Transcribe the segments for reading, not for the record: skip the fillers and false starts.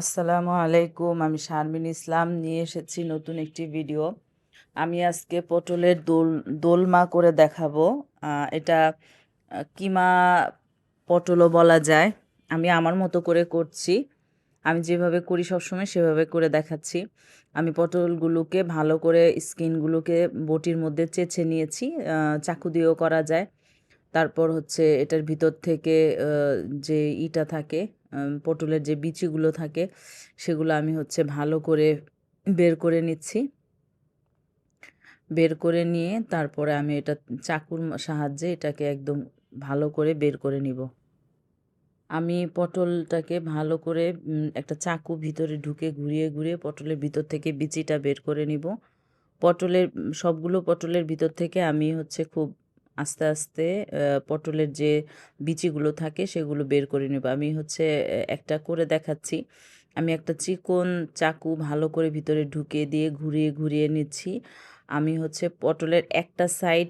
আসসালামু আলাইকুম। আমি শারমিন ইসলাম নিয়ে এসেছি নতুন একটি ভিডিও। আমি আজকে পটলের দোলমা করে দেখাবো। এটা কিমা পটলও বলা যায়। আমি আমার মতো করে করছি। আমি যেভাবে করি সবসময় সেভাবে করে দেখাচ্ছি। আমি পটলগুলোকে ভালো করে স্কিনগুলোকে বটির মধ্যে চেঁচে নিয়েছি। চাকু দিয়েও করা যায়। তারপর হচ্ছে এটার ভিতর থেকে যে ইটা থাকে, পটলের যে বিচিগুলো থাকে সেগুলো আমি হচ্ছে ভালো করে বের করে নিচ্ছি। বের করে নিয়ে তারপরে আমি এটা চাকুর সাহায্যে এটাকে একদম ভালো করে বের করে নিব। আমি পটলটাকে ভালো করে একটা চাকু ভিতরে ঢুকে ঘুরিয়ে ঘুরিয়ে পটলের ভিতর থেকে বিচিটা বের করে নিব। সবগুলো পটলের ভিতর থেকে আমি হচ্ছে খুব আস্তে আস্তে পটলের যে বিচিগুলো থাকে সেগুলো বের করে নেব। আমি হচ্ছে একটা করে দেখাচ্ছি। আমি একটা চিকন চাকু ভালো করে ভিতরে ঢুকিয়ে দিয়ে ঘুরিয়ে ঘুরিয়ে নিচ্ছি। আমি হচ্ছে পটলের একটা সাইড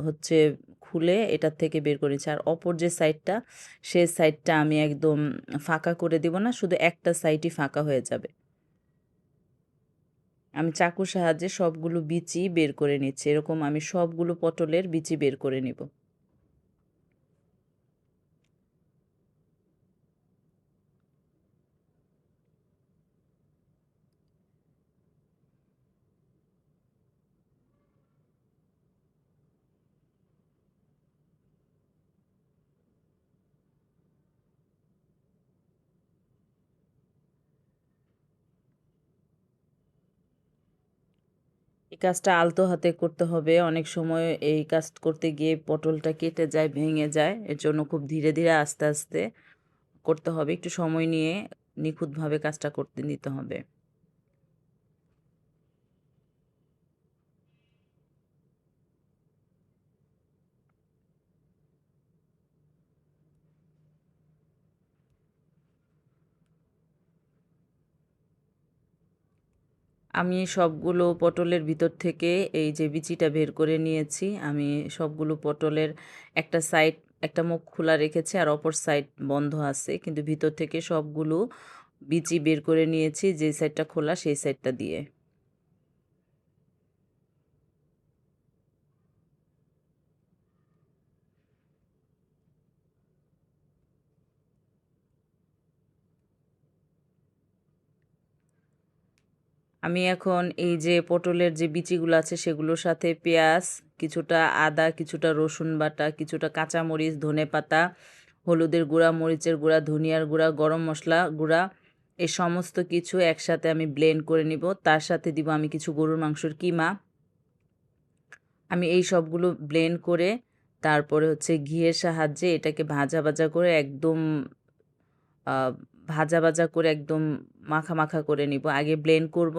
হচ্ছে খুলে এটার থেকে বের করে নিচ্ছি, আর অপর যে সাইডটা সে সাইডটা আমি একদম ফাঁকা করে দিব না, শুধু একটা সাইডই ফাঁকা হয়ে যাবে। আমি চাকুর সাহায্যে সবগুলো বিচি বের করে নিচ্ছি। এরকম আমি সবগুলো পটলের বিচি বের করে নিব। এই কাজটা আলতো হাতে করতে হবে। অনেক সময় এই কাজ করতে গিয়ে পটলটা কেটে যায়, ভেঙে যায়। এর জন্য খুব ধীরে ধীরে আস্তে আস্তে করতে হবে। একটু সময় নিয়ে নিখুঁতভাবে কাজটা করতে নিতে হবে। আমি সবগুলো পটলের ভিতর থেকে এই যে বিচিটা বের করে নিয়েছি। আমি সবগুলো পটলের একটা সাইড, একটা মুখ খোলা রেখেছি আর অপর সাইড বন্ধ আছে, কিন্তু ভিতর থেকে সবগুলো বিচি বের করে নিয়েছি, যে সাইডটা খোলা সেই সাইডটা দিয়ে। আমি এখন এই যে পটলের যে বিচিগুলো আছে সেগুলোর সাথে পেঁয়াজ, কিছুটা আদা, কিছুটা রসুন বাটা, কিছুটা কাঁচামরিচ, ধনেপাতা, হলুদের গুঁড়া, মরিচের গুঁড়া, ধনিয়ার গুঁড়া, গরম মশলা গুঁড়া, এই সমস্ত কিছু একসাথে আমি ব্লেন্ড করে নিব। তার সাথে দিব আমি কিছু গরুর মাংসের কিমা। আমি এই সবগুলো ব্লেন্ড করে তারপরে হচ্ছে ঘিয়ের সাহায্যে এটাকে ভাজা ভাজা করে একদম ভাজা ভাজা করে একদম মাখা মাখা করে নিব। আগে ব্লেন্ড করব।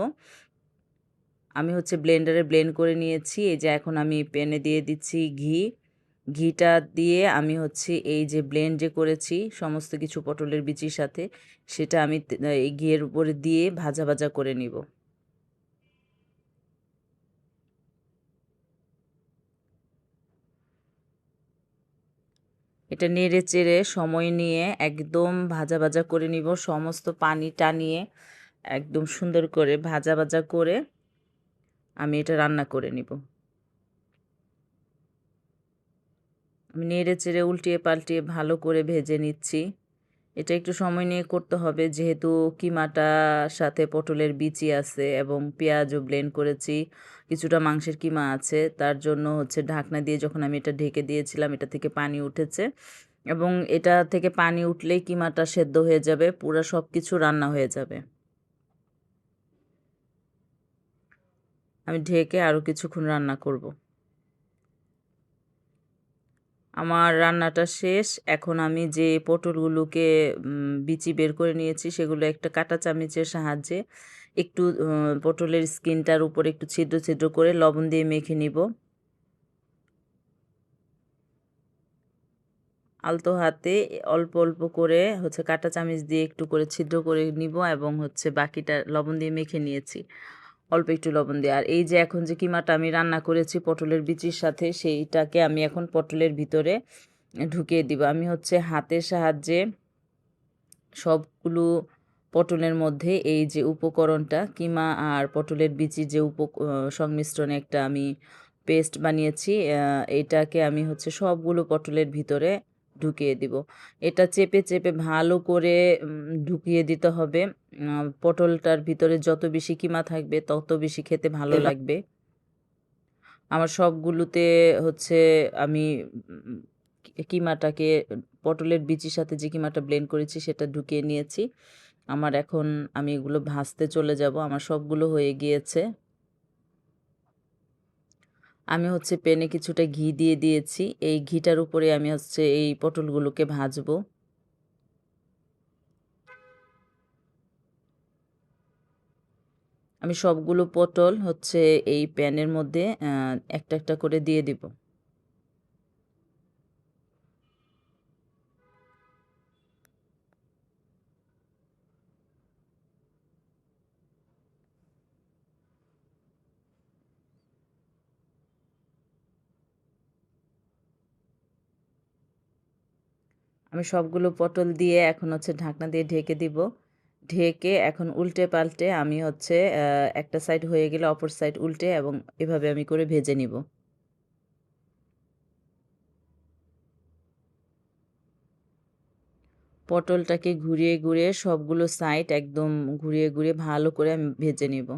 আমি হচ্ছে ব্লেন্ডারে ব্লেন্ড করে নিয়েছি। এই যে এখন আমি প্যানে দিয়ে দিচ্ছি ঘি। ঘিটা দিয়ে আমি হচ্ছে এই যে ব্লেন্ড যে করেছি সমস্ত কিছু পটলের বিচির সাথে, সেটা আমি এই ঘিয়ের উপরে দিয়ে ভাজা ভাজা করে নিব। এটা নেড়ে চেড়ে সময় নিয়ে একদম ভাজা ভাজা করে নিব, সমস্ত পানি টানিয়ে একদম সুন্দর করে ভাজা ভাজা করে আমি এটা রান্না করে নিব। আমি নেড়ে চেড়ে উল্টিয়ে পাল্টিয়ে ভালো করে ভেজে নিচ্ছি। এটা একটু সময় নিয়ে করতে হবে, যেহেতু কিমাটার সাথে পটলের বিচি আছে এবং পেঁয়াজও ব্লেন্ড করেছি, কিছুটা মাংসের কিমা আছে, তার জন্য হচ্ছে ঢাকনা দিয়ে যখন আমি এটা ঢেকে দিয়েছিলাম এটা থেকে পানি উঠেছে, এবং এটা থেকে পানি উঠলেই কিমাটা সেদ্ধ হয়ে যাবে, পুরো সব কিছু রান্না হয়ে যাবে। আমি ঢেকে আরও কিছুক্ষণ রান্না করব। আমার রান্নাটা শেষ। এখন আমি যে পটলগুলোকে বিচি বের করে নিয়েছি সেগুলো একটা কাঁটা চামচের সাহায্যে একটু পটলের স্কিনটার উপরে একটু ছিদ্র ছিদ্র করে লবণ দিয়ে মেখে নিব। আলতো হাতে অল্প অল্প করে হচ্ছে কাঁটা চামচ দিয়ে একটু করে ছিদ্র করে নিব, এবং হচ্ছে বাকিটা লবণ দিয়ে মেখে নিয়েছি, অল্প একটু লবণ দিয়ে। আর এই যে এখন যে কিমাটা আমি রান্না করেছি পটলের বিচির সাথে, সেইটাকে আমি এখন পটলের ভিতরে ঢুকিয়ে দিব। আমি হচ্ছে হাতের সাহায্যে সবগুলো পটলের মধ্যে এই যে উপকরণটা কিমা আর পটলের বিচি যে সংমিশ্রণে একটা আমি পেস্ট বানিয়েছি, এটাকে আমি হচ্ছে সবগুলো পটলের ভিতরে ঢুকিয়ে দিব। এটা চেপে চেপে ভালো করে ঢুকিয়ে দিতে হবে। পটলটার ভিতরে যত বেশি কিমা থাকবে তত বেশি খেতে ভালো লাগবে। আমার সবগুলোতে হচ্ছে আমি কিমাটাকে পটলের বিচির সাথে যে কিমাটা ব্লেন্ড করেছি সেটা ঢুকিয়ে নিয়েছি। এখন আমি এগুলো ভাজতে চলে যাব। আমার সবগুলো হয়ে গিয়েছে। আমি হচ্ছে প্যানে কিছুটা ঘি দিয়ে দিয়েছি। এই ঘিটার উপরে আমি হচ্ছে এই পটলগুলোকে ভাজবো। আমি সবগুলো পটল হচ্ছে এই প্যানের মধ্যে একটা একটা করে দিয়ে দিব। আমি সবগুলো পটল দিয়ে এখন হচ্ছে ঢাকনা দিয়ে ঢেকে দিব। ঢেকে এখন উল্টে পাল্টে আমি হচ্ছে একটা সাইড হয়ে গেলে অপর সাইড উল্টে এবং এভাবে আমি করে ভেজে নিব। পটলটাকে ঘুরিয়ে ঘুরিয়ে সবগুলো সাইড একদম ঘুরিয়ে ঘুরিয়ে ভালো করে আমি ভেজে নিব।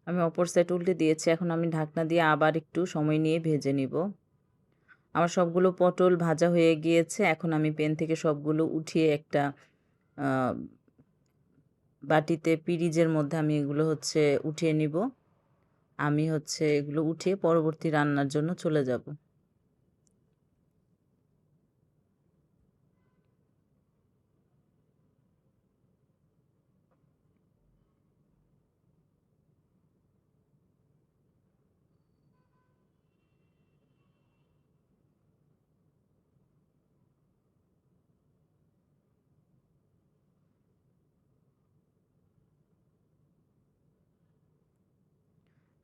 আমি অপর সাইড উল্টে দিয়েছি। এখন আমি ঢাকনা দিয়ে আবার একটু সময় নিয়ে ভেজে নিব। আমার সবগুলো পটল ভাজা হয়ে গিয়েছে। এখন আমি প্যান থেকে সবগুলো উঠিয়ে একটা আ বাটিতে পিরিজের মধ্যে আমি এগুলো হচ্ছে উঠিয়ে নিব। আমি হচ্ছে এগুলো উঠিয়ে পরবর্তী রান্নার জন্য চলে যাব।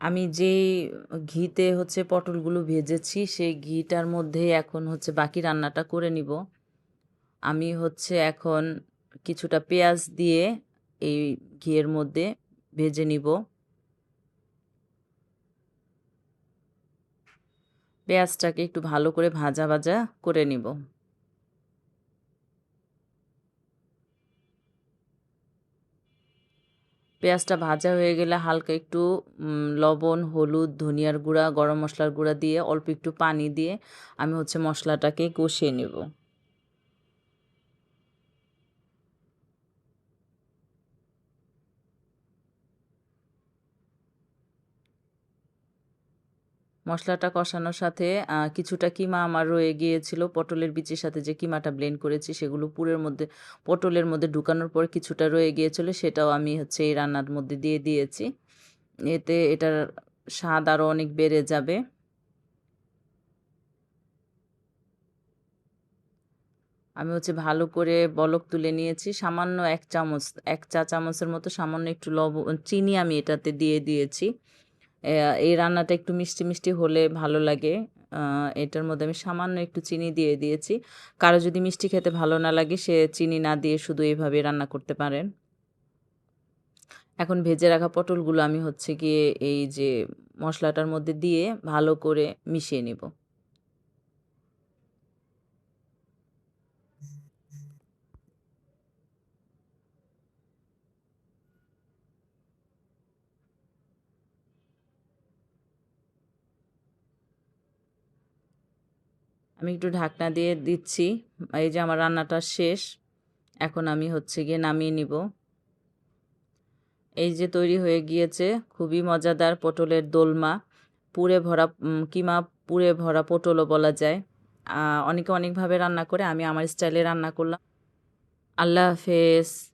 আমি যেই ঘিতে হচ্ছে পটলগুলো ভেজেছি সেই ঘিটার মধ্যেই এখন হচ্ছে বাকি রান্নাটা করে নিব। আমি হচ্ছে এখন কিছুটা পেঁয়াজ দিয়ে এই ঘিয়ের মধ্যে ভেজে নিব। পেঁয়াজটাকে একটু ভালো করে ভাজা ভাজা করে নিব। পেঁয়াজটা ভাজা হয়ে গেলে হালকা একটু লবণ, হলুদ, ধনিয়ার গুঁড়া, গরম মশলার গুঁড়া দিয়ে অল্প একটু পানি দিয়ে আমি হচ্ছে মশলাটাকে কষিয়ে নেব। মশলাটা কষানোর সাথে কিছুটা কিমা আমার রয়ে গিয়েছিল। পটলের বিচির সাথে যে কিমাটা ব্লেন্ড করেছি সেগুলো পটলের মধ্যে ঢুকানোর পর কিছুটা রয়ে গিয়েছিল, সেটাও আমি হচ্ছে এই রান্নার মধ্যে দিয়ে দিয়েছি। এতে এটার স্বাদ আরও অনেক বেড়ে যাবে। আমি হচ্ছে ভালো করে বলক তুলে নিয়েছি। সামান্য ১ চা চামচের মতো সামান্য একটু চিনি আমি এটাতে দিয়ে দিয়েছি। এই রান্নাটা একটু মিষ্টি, মিষ্টি হলে ভালো লাগে। এটার মধ্যে আমি সামান্য একটু চিনি দিয়ে দিয়েছি। কারো যদি মিষ্টি খেতে ভালো না লাগে সে চিনি না দিয়ে শুধু এভাবে রান্না করতে পারেন। এখন ভেজে রাখা পটলগুলো আমি হচ্ছে গিয়ে এই যে মশলাটার মধ্যে দিয়ে ভালো করে মিশিয়ে নিব। আমি একটু ঢাকনা দিয়ে দিচ্ছি। এই যে আমার রান্নাটা শেষ। এখন আমি হচ্ছে গিয়ে নামিয়ে নিব। এই যে তৈরি হয়ে গিয়েছে খুবই মজাদার পটলের দোলমা। পুরে ভরা কিমা পুরে ভরা পটলও বলা যায়। অনেকে অনেকভাবে রান্না করে, আমি আমার স্টাইলে রান্না করলাম। আল্লাহ হাফেজ।